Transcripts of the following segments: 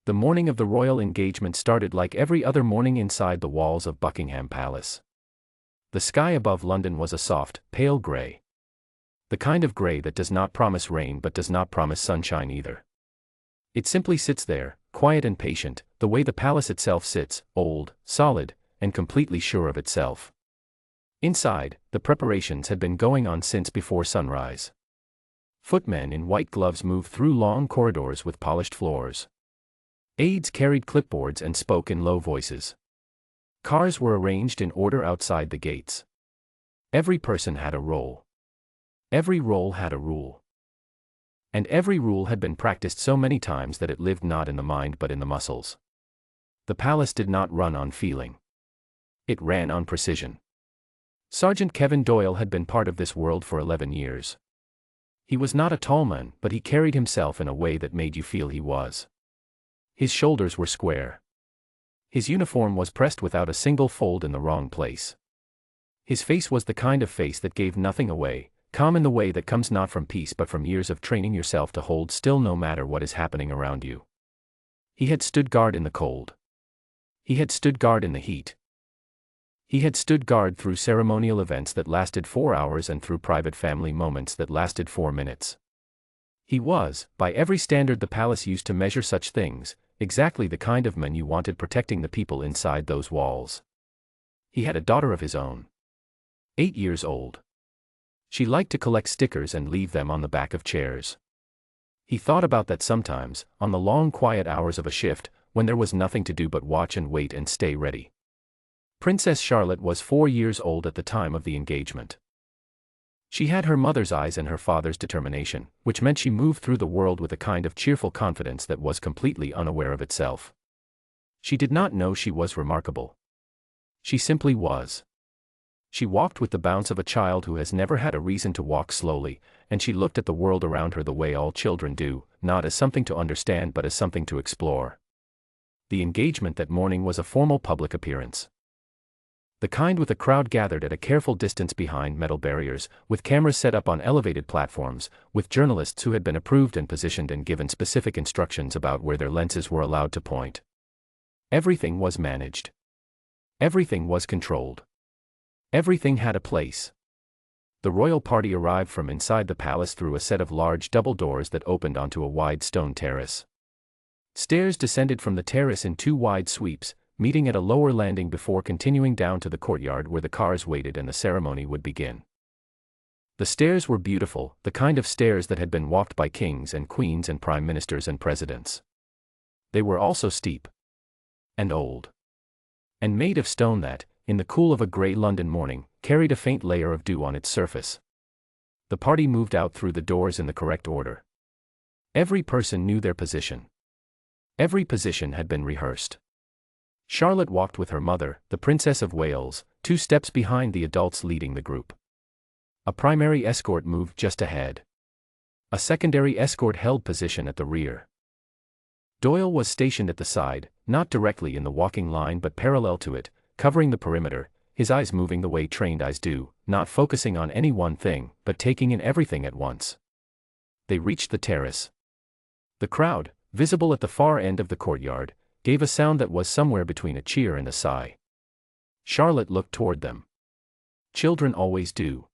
The morning of the royal engagement started like every other morning inside the walls of Buckingham Palace. The sky above London was a soft, pale grey. The kind of grey that does not promise rain but does not promise sunshine either. It simply sits there, quiet and patient, the way the palace itself sits, old, solid, and completely sure of itself. Inside, the preparations had been going on since before sunrise. Footmen in white gloves moved through long corridors with polished floors. Aides carried clipboards and spoke in low voices. Cars were arranged in order outside the gates. Every person had a role. Every role had a rule. And every rule had been practiced so many times that it lived not in the mind but in the muscles. The palace did not run on feeling. It ran on precision. Sergeant Kevin Doyle had been part of this world for 11 years. He was not a tall man, but he carried himself in a way that made you feel he was. His shoulders were square. His uniform was pressed without a single fold in the wrong place. His face was the kind of face that gave nothing away, calm in the way that comes not from peace but from years of training yourself to hold still no matter what is happening around you. He had stood guard in the cold. He had stood guard in the heat. He had stood guard through ceremonial events that lasted 4 hours and through private family moments that lasted 4 minutes. He was, by every standard the palace used to measure such things, exactly the kind of man you wanted protecting the people inside those walls. He had a daughter of his own. 8 years old. She liked to collect stickers and leave them on the back of chairs. He thought about that sometimes, on the long quiet hours of a shift, when there was nothing to do but watch and wait and stay ready. Princess Charlotte was 4 years old at the time of the engagement. She had her mother's eyes and her father's determination, which meant she moved through the world with a kind of cheerful confidence that was completely unaware of itself. She did not know she was remarkable. She simply was. She walked with the bounce of a child who has never had a reason to walk slowly, and she looked at the world around her the way all children do, not as something to understand but as something to explore. The engagement that morning was a formal public appearance. The kind with a crowd gathered at a careful distance behind metal barriers, with cameras set up on elevated platforms, with journalists who had been approved and positioned and given specific instructions about where their lenses were allowed to point. Everything was managed. Everything was controlled. Everything had a place. The royal party arrived from inside the palace through a set of large double doors that opened onto a wide stone terrace. Stairs descended from the terrace in 2 wide sweeps, meeting at a lower landing before continuing down to the courtyard where the cars waited and the ceremony would begin. The stairs were beautiful, the kind of stairs that had been walked by kings and queens and prime ministers and presidents. They were also steep. And old. And made of stone that, in the cool of a grey London morning, carried a faint layer of dew on its surface. The party moved out through the doors in the correct order. Every person knew their position. Every position had been rehearsed. Charlotte walked with her mother, the Princess of Wales, 2 steps behind the adults leading the group. A primary escort moved just ahead. A secondary escort held position at the rear. Doyle was stationed at the side, not directly in the walking line but parallel to it, covering the perimeter, his eyes moving the way trained eyes do, not focusing on any one thing, but taking in everything at once. They reached the terrace. The crowd, visible at the far end of the courtyard, gave a sound that was somewhere between a cheer and a sigh. Charlotte looked toward them. Children always do.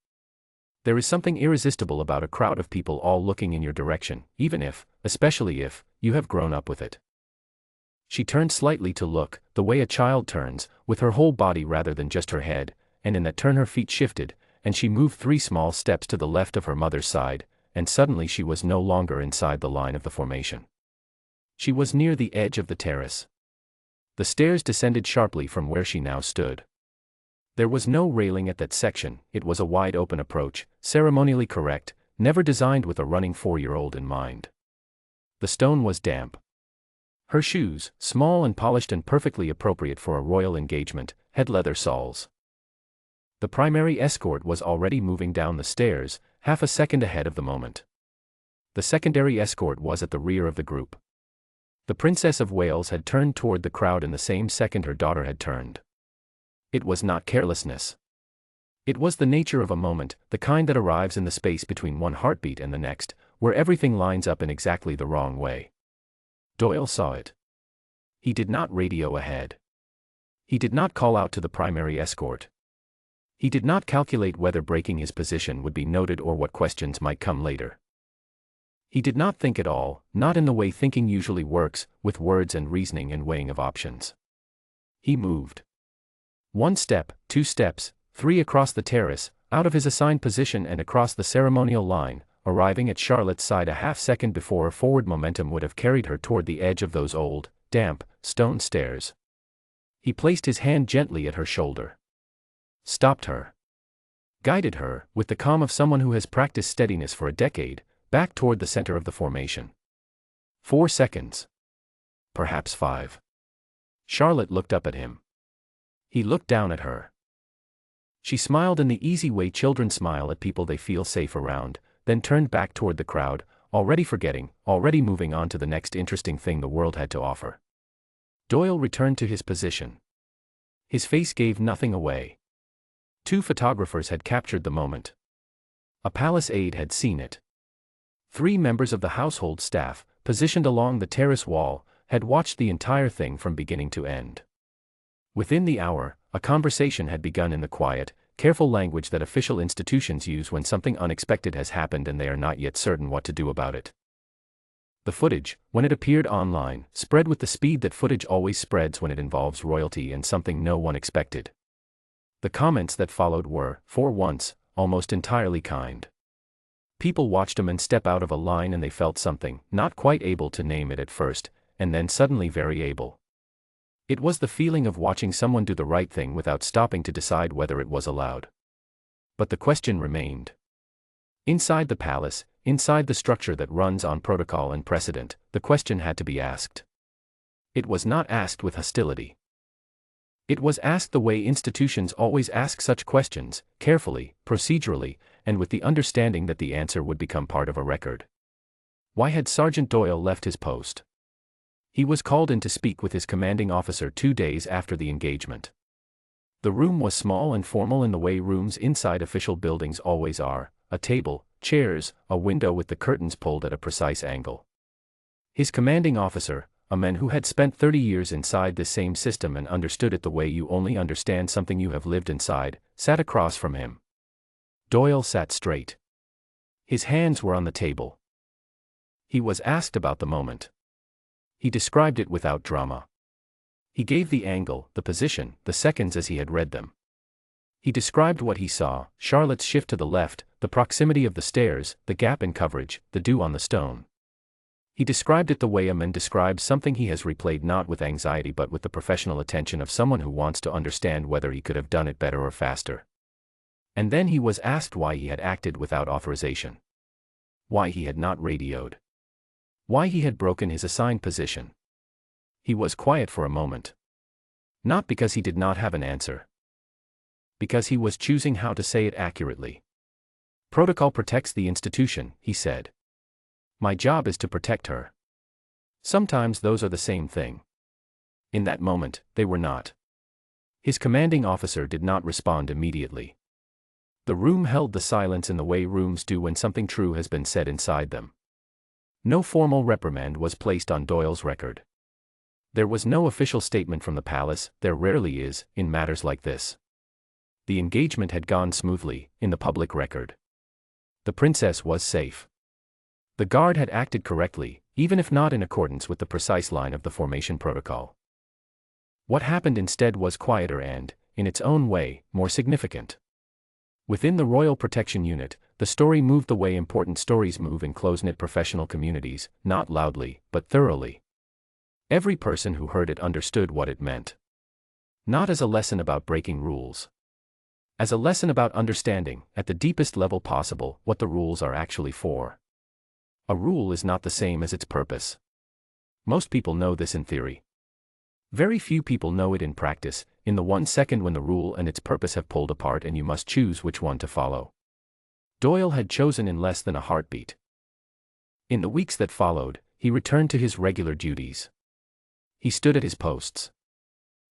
There is something irresistible about a crowd of people all looking in your direction, even if, especially if, you have grown up with it. She turned slightly to look, the way a child turns, with her whole body rather than just her head, and in that turn her feet shifted, and she moved 3 small steps to the left of her mother's side, and suddenly she was no longer inside the line of the formation. She was near the edge of the terrace. The stairs descended sharply from where she now stood. There was no railing at that section, it was a wide-open approach, ceremonially correct, never designed with a running 4-year-old in mind. The stone was damp. Her shoes, small and polished and perfectly appropriate for a royal engagement, had leather soles. The primary escort was already moving down the stairs, half a second ahead of the moment. The secondary escort was at the rear of the group. The Princess of Wales had turned toward the crowd in the same second her daughter had turned. It was not carelessness. It was the nature of a moment, the kind that arrives in the space between one heartbeat and the next, where everything lines up in exactly the wrong way. Doyle saw it. He did not radio ahead. He did not call out to the primary escort. He did not calculate whether breaking his position would be noted or what questions might come later. He did not think at all, not in the way thinking usually works, with words and reasoning and weighing of options. He moved. 1 step, 2 steps, 3 across the terrace, out of his assigned position and across the ceremonial line, arriving at Charlotte's side a half-second before her forward momentum would have carried her toward the edge of those old, damp, stone stairs. He placed his hand gently at her shoulder. Stopped her. Guided her, with the calm of someone who has practiced steadiness for a decade, back toward the center of the formation. 4 seconds. Perhaps 5. Charlotte looked up at him. He looked down at her. She smiled in the easy way children smile at people they feel safe around, then turned back toward the crowd, already forgetting, already moving on to the next interesting thing the world had to offer. Doyle returned to his position. His face gave nothing away. 2 photographers had captured the moment. A palace aide had seen it. 3 members of the household staff, positioned along the terrace wall, had watched the entire thing from beginning to end. Within the hour, a conversation had begun in the quiet, careful language that official institutions use when something unexpected has happened and they are not yet certain what to do about it. The footage, when it appeared online, spread with the speed that footage always spreads when it involves royalty and something no one expected. The comments that followed were, for once, almost entirely kind. People watched a man step out of a line and they felt something, not quite able to name it at first, and then suddenly very able. It was the feeling of watching someone do the right thing without stopping to decide whether it was allowed. But the question remained. Inside the palace, inside the structure that runs on protocol and precedent, the question had to be asked. It was not asked with hostility. It was asked the way institutions always ask such questions, carefully, procedurally, and with the understanding that the answer would become part of a record. Why had Sergeant Doyle left his post? He was called in to speak with his commanding officer 2 days after the engagement. The room was small and formal in the way rooms inside official buildings always are, a table, chairs, a window with the curtains pulled at a precise angle. His commanding officer, a man who had spent 30 years inside this same system and understood it the way you only understand something you have lived inside, sat across from him. Doyle sat straight. His hands were on the table. He was asked about the moment. He described it without drama. He gave the angle, the position, the seconds as he had read them. He described what he saw, Charlotte's shift to the left, the proximity of the stairs, the gap in coverage, the dew on the stone. He described it the way a man describes something he has replayed not with anxiety but with the professional attention of someone who wants to understand whether he could have done it better or faster. And then he was asked why he had acted without authorization. Why he had not radioed. Why he had broken his assigned position. He was quiet for a moment. Not because he did not have an answer. Because he was choosing how to say it accurately. Protocol protects the institution, he said. My job is to protect her. Sometimes those are the same thing. In that moment, they were not. His commanding officer did not respond immediately. The room held the silence in the way rooms do when something true has been said inside them. No formal reprimand was placed on Doyle's record. There was no official statement from the palace, there rarely is, in matters like this. The engagement had gone smoothly, in the public record. The princess was safe. The guard had acted correctly, even if not in accordance with the precise line of the formation protocol. What happened instead was quieter and, in its own way, more significant. Within the Royal Protection Unit, the story moved the way important stories move in close-knit professional communities, not loudly, but thoroughly. Every person who heard it understood what it meant. Not as a lesson about breaking rules. As a lesson about understanding, at the deepest level possible, what the rules are actually for. A rule is not the same as its purpose. Most people know this in theory. Very few people know it in practice, in the 1 second when the rule and its purpose have pulled apart and you must choose which one to follow. Doyle had chosen in less than a heartbeat. In the weeks that followed, he returned to his regular duties. He stood at his posts.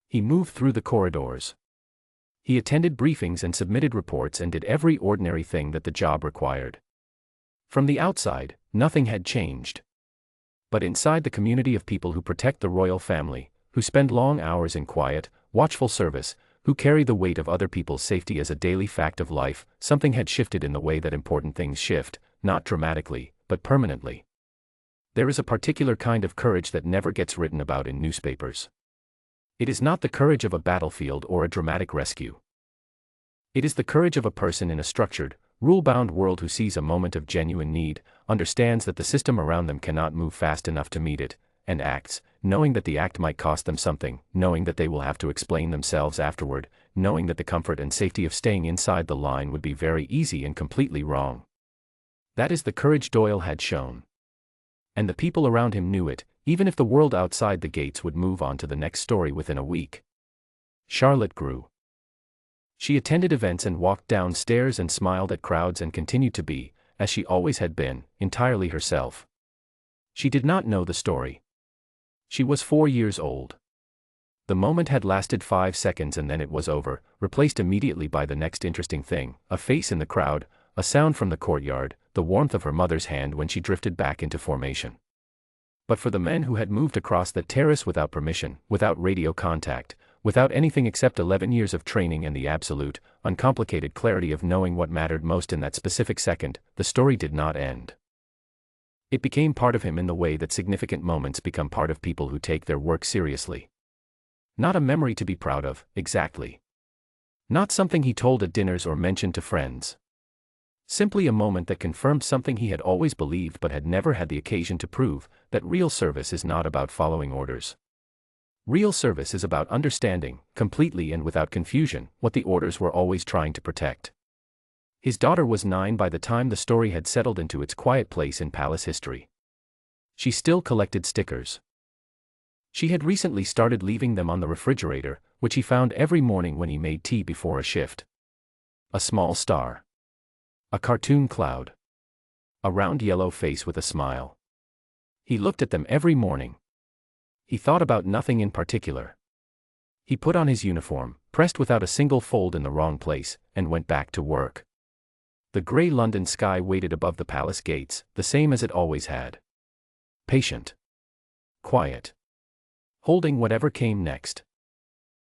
He moved through the corridors. He attended briefings and submitted reports and did every ordinary thing that the job required. From the outside, nothing had changed. But inside the community of people who protect the royal family, who spend long hours in quiet, watchful service, who carry the weight of other people's safety as a daily fact of life. Something had shifted in the way that important things shift, not dramatically, but permanently. There is a particular kind of courage that never gets written about in newspapers. It is not the courage of a battlefield or a dramatic rescue. It is the courage of a person in a structured, rule-bound world who sees a moment of genuine need, understands that the system around them cannot move fast enough to meet it, and acts, knowing that the act might cost them something, knowing that they will have to explain themselves afterward, knowing that the comfort and safety of staying inside the line would be very easy and completely wrong. That is the courage Doyle had shown. And the people around him knew it, even if the world outside the gates would move on to the next story within a week. Charlotte grew. She attended events and walked downstairs and smiled at crowds and continued to be, as she always had been, entirely herself. She did not know the story. She was 4 years old. The moment had lasted 5 seconds and then it was over, replaced immediately by the next interesting thing, a face in the crowd, a sound from the courtyard, the warmth of her mother's hand when she drifted back into formation. But for the men who had moved across the terrace without permission, without radio contact, without anything except 11 years of training and the absolute, uncomplicated clarity of knowing what mattered most in that specific second, the story did not end. It became part of him in the way that significant moments become part of people who take their work seriously. Not a memory to be proud of, exactly. Not something he told at dinners or mentioned to friends. Simply a moment that confirmed something he had always believed but had never had the occasion to prove, that real service is not about following orders. Real service is about understanding, completely and without confusion, what the orders were always trying to protect. His daughter was 9 by the time the story had settled into its quiet place in Palace history. She still collected stickers. She had recently started leaving them on the refrigerator, which he found every morning when he made tea before a shift. A small star. A cartoon cloud. A round yellow face with a smile. He looked at them every morning. He thought about nothing in particular. He put on his uniform, pressed without a single fold in the wrong place, and went back to work. The grey London sky waited above the palace gates, the same as it always had. Patient. Quiet. Holding whatever came next.